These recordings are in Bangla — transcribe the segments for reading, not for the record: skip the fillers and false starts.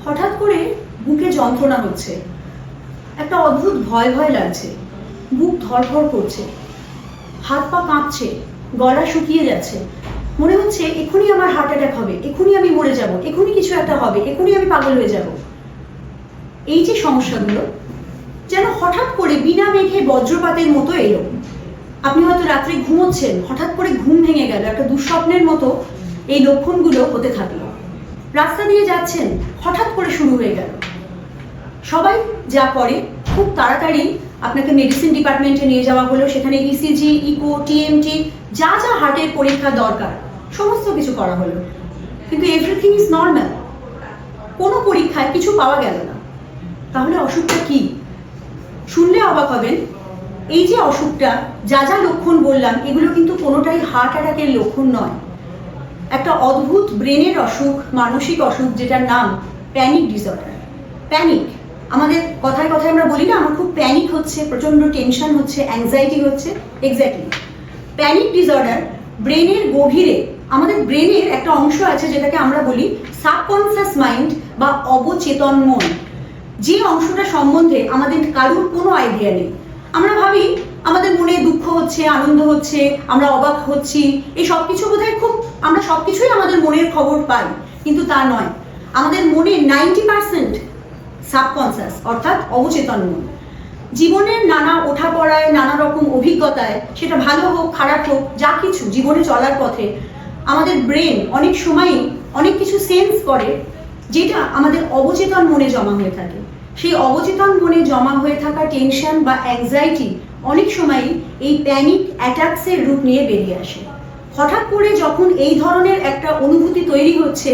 হঠাৎ করে বুকে যন্ত্রণা হচ্ছে, একটা অদ্ভুত ভয় ভয় লাগছে, বুক ধড়ফড় করছে, হাত পা কাঁপছে, গলা শুকিয়ে যাচ্ছে, মনে হচ্ছে এখনই আমার হার্ট অ্যাটাক হবে, এখনই আমি মরে যাব, এখনই কিছু একটা হবে, এখনই আমি পাগল হয়ে যাব। এই যে সমস্যাগুলো যেন হঠাৎ করে বিনা মেঘে বজ্রপাতের মতো এলো। আপনি হয়তো রাত্রে ঘুমোচ্ছেন, হঠাৎ করে ঘুম ভেঙে গেল, একটা দুঃস্বপ্নের মতো এই লক্ষণগুলো হতে থাকলো। রাস্তা দিয়ে যাচ্ছেন, হঠাৎ করে শুরু হয়ে গেল। সবাই যা করে খুব তাড়াতাড়ি আপনাকে মেডিসিন ডিপার্টমেন্টে নিয়ে যাওয়া হলো, সেখানে ইসিজি, ইকো, টিএমটি, যা যা হার্টের পরীক্ষা দরকার সমস্ত কিছু করা হলো, কিন্তু এভরিথিং ইজ নর্মাল। কোনো পরীক্ষায় কিছু পাওয়া গেল না। তাহলে অসুখটা কি? শুনলে অবাক হবেন, এই যে অসুখটা, যা যা লক্ষণ বললাম, এগুলো কিন্তু কোনোটাই হার্ট অ্যাটাকের লক্ষণ নয়। একটা অদ্ভুত ব্রেনের অসুখ, মানসিক অসুখ, যেটার নাম প্যানিক ডিসঅর্ডার। প্যানিক, আমাদের কথায় কথায় আমরা বলি না, আমার খুব প্যানিক হচ্ছে, প্রচন্ড টেনশন হচ্ছে, অ্যাংজাইটি হচ্ছে। এক্স্যাক্টলি, প্যানিক ডিসঅর্ডার ব্রেনের গভীরে, আমাদের ব্রেনের একটা অংশ আছে যেটাকে আমরা বলি সাবকনসিয়াস মাইন্ড বা অবচেতন মন। যে অংশটা সম্বন্ধে আমাদের কারোর কোনো আইডিয়া নেই। আমরা ভাবি আমাদের মনে দুঃখ হচ্ছে, আনন্দ হচ্ছে, আমরা অবাক হচ্ছি, এই সব কিছু বোধহয় আমরা সবকিছুই আমাদের মনের খবর পাই, কিন্তু তা নয়। আমাদের মনে 90% সাবকনসিয়াস অর্থাৎ অবচেতন মন। জীবনের নানা ওঠাপড়ায়, নানা রকম অভিজ্ঞতায়, সেটা ভালো হোক খারাপ হোক, যা কিছু জীবনে চলার পথে আমাদের ব্রেন অনেক সময়ই অনেক কিছু সেন্স করে, যেটা আমাদের অবচেতন মনে জমা হয়ে থাকে। সেই অবচেতন মনে জমা হয়ে থাকা টেনশন বা অ্যাংজাইটি অনেক সময়ই এই প্যানিক অ্যাটাকসের রূপ নিয়ে বেরিয়ে আসে। হঠাৎ করে যখন এই ধরনের একটা অনুভূতি তৈরি হচ্ছে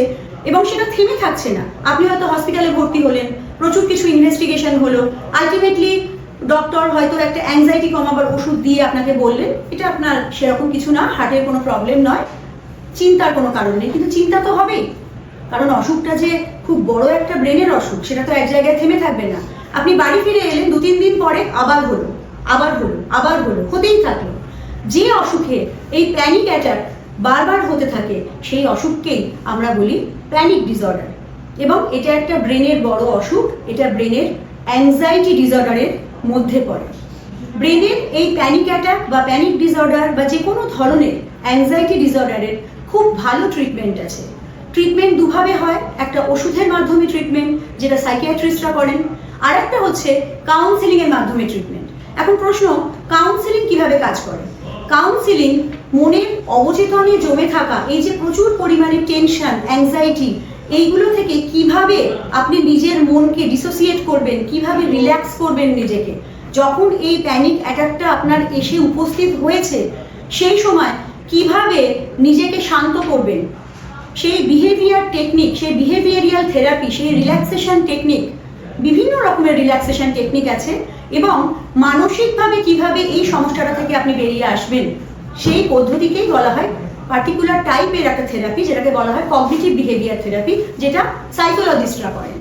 এবং সেটা থেমে থাকছে না, আপনি হয়তো হসপিটালে ভর্তি হলেন, প্রচুর কিছু ইনভেস্টিগেশন হলো, আলটিমেটলি ডক্টর হয়তো একটা অ্যাংজাইটি কমাবার ওষুধ দিয়ে আপনাকে বললেন এটা আপনার সেরকম কিছু না, হার্টের কোনো প্রবলেম নয়, চিন্তার কোনো কারণ নেই। কিন্তু চিন্তা তো হবেই, কারণ অসুখটা যে খুব বড় একটা ব্রেনের অসুখ, সেটা তো এক জায়গায় থেমে থাকবে না। আপনি বাড়ি ফিরে এলেন, 2-3 দিন পরে আবার হলো, আবার হলো, আবার হলো, হতেই থাকলো। যে অসুখে এই প্যানিক অ্যাটাক বারবার হতে থাকে, সেই অসুখকেই আমরা বলি প্যানিক ডিসঅর্ডার। এবং এটা একটা ব্রেনের বড় অসুখ, এটা ব্রেনের অ্যাংজাইটি ডিসঅর্ডারের মধ্যে পড়ে। ব্রেনের এই প্যানিক অ্যাটাক বা প্যানিক ডিসঅর্ডার বা যে কোনো ধরনের অ্যাংজাইটি ডিসঅর্ডারের খুব ভালো ট্রিটমেন্ট আছে। ট্রিটমেন্ট দুভাবে হয়, একটা ওষুধের মাধ্যমে ট্রিটমেন্ট, যেটা সাইকিয়াট্রিস্টরা করেন, আর একটা হচ্ছে কাউন্সিলিং এর মাধ্যমে ট্রিটমেন্ট। এখন প্রশ্ন, কাউন্সিলিং কিভাবে কাজ করে? কাউন্সিলিং মনের অবচেতনে জমে থাকা এই যে প্রচুর পরিমাণে টেনশন, অ্যাংজাইটি, এইগুলো থেকে কিভাবে আপনি নিজের মনকে ডিসোসিয়েট করবেন, কিভাবে রিল্যাক্স করবেন নিজেকে। যখন এই প্যানিক অ্যাটাকটা আপনার এসে উপস্থিত হয়েছে, সেই সময় কিভাবে নিজেকে শান্ত করবেন, সেই বিহেভিয়ার টেকনিক, সেই বিহেভিয়ারিয়াল থেরাপি, সেই রিল্যাক্সেশন টেকনিক, বিভিন্ন রকমের রিল্যাক্সেশন টেকনিক আছে। এবং মানসিকভাবে কিভাবে এই সমস্যাটা থেকে আপনি বেরিয়ে আসবেন, সেই পদ্ধতিকেই বলা হয় পার্টিকুলার টাইপের একটা থেরাপি, যেটাকে বলা হয় কগনিটিভ বিহেভিয়ার থেরাপি, যেটা সাইকোলজিস্টরা করেন।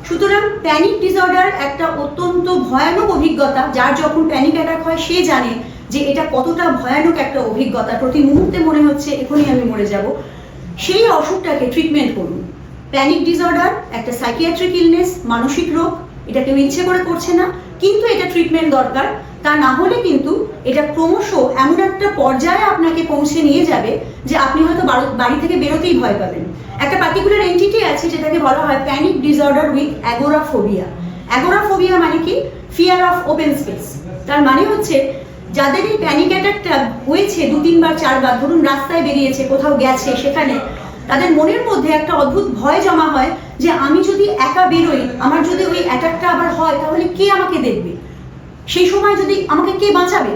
সুতরাং প্যানিক ডিসঅর্ডার একটা অত্যন্ত ভয়ানক অভিজ্ঞতা। যার যখন প্যানিক অ্যাটাক হয় সে জানে যে এটা কতটা ভয়ানক একটা অভিজ্ঞতা, প্রতি মুহূর্তে মনে হচ্ছে এখনই আমি মরে যাব। সেই অসুখটাকে ট্রিটমেন্ট করুন। প্যানিক ডিসঅর্ডার একটা সাইকিয়াট্রিক ইলনেস, মানসিক রোগ, এটা কেউ ইচ্ছে করে করছে না, কিন্তু এটা ট্রিটমেন্ট দরকার। তা না হলে কিন্তু এটা ক্রমশ এমন একটা পর্যায়ে আপনাকে পৌঁছে নিয়ে যাবে যে আপনি হয়তো বাড়ি থেকে বেরোতেই ভয় পাবেন। একটা পার্টিকুলার এন্টিটি আছে যেটাকে বলা হয় panic disorder with agoraphobia. Agoraphobia মানে কি? Fear of open space. তার মানে হচ্ছে যাদের এই প্যানিক অ্যাটাকটা হয়েছে 2-3 বার 4 বার, ধরুন রাস্তায় বেরিয়েছে, কোথাও গেছে, সেখানে তাদের মনের মধ্যে একটা অদ্ভুত ভয় জমা হয় যে আমি যদি একা বেরোই, আমার যদি ওই অ্যাটাকটা আবার হয়, তাহলে কে আমাকে দেখবে, সেই সময় যদি আমাকে কে বাঁচাবে।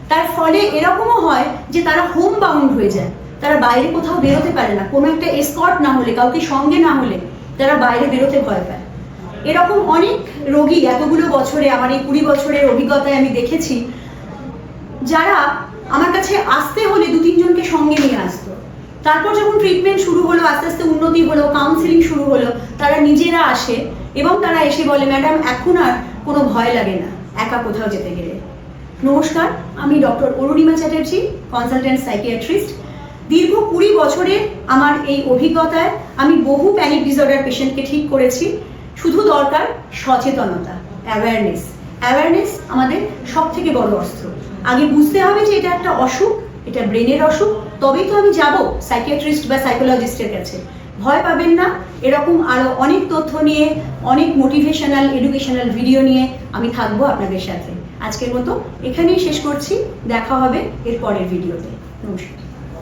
তার ফলে এরকমও হয় যে তারা হোম বাউন্ড হয়ে যায়, তারা বাইরে কোথাও বেরোতে পারে না, কোনো একটা এসকর্ট না হলে, কাউকে সঙ্গে না হলে তারা বাইরে বেরোতে ভয় পায়। এরকম অনেক রোগী এতগুলো বছরে, আমার এই 20 বছরের অভিজ্ঞতায় আমি দেখেছি, যারা আমার কাছে আসতে হলে 2-3 জনকে সঙ্গে নিয়ে আসতো। তারপর যখন ট্রিটমেন্ট শুরু হলো, আস্তে আস্তে উন্নতি হলো, কাউন্সিলিং শুরু হলো, তারা নিজেরা আসে এবং তারা এসে বলে, ম্যাডাম এখন আর কোনো ভয় লাগে না একা কোথাও যেতে গেলে। নমস্কার, আমি doctor Arunima Chatterjee, consultant psychiatrist. দীর্ঘ 20 বছরের আমার এই অভিজ্ঞতায় আমি বহু প্যানিক ডিসঅর্ডার পেশেন্টকে ঠিক করেছি। শুধু দরকার সচেতনতা, অ্যাওয়ারনেস আমাদের সব থেকে বড় অস্ত্র। আগে বুঝতে হবে যে এটা একটা অসুখ, এটা ব্রেনের অসুখ, তবেই তো আমি যাব সাইকিয়াট্রিস্ট বা সাইকোলজিস্টের কাছে। ভয় পাবেন না, এরকম আরো অনেক তথ্য নিয়ে, অনেক মোটিভেশনাল এডুকেশনাল ভিডিও নিয়ে আমি থাকবো আপনাদের সাথে। আজকের মতো এখানেই শেষ করছি, দেখা হবে এর পরের ভিডিওতে। নমস্কার।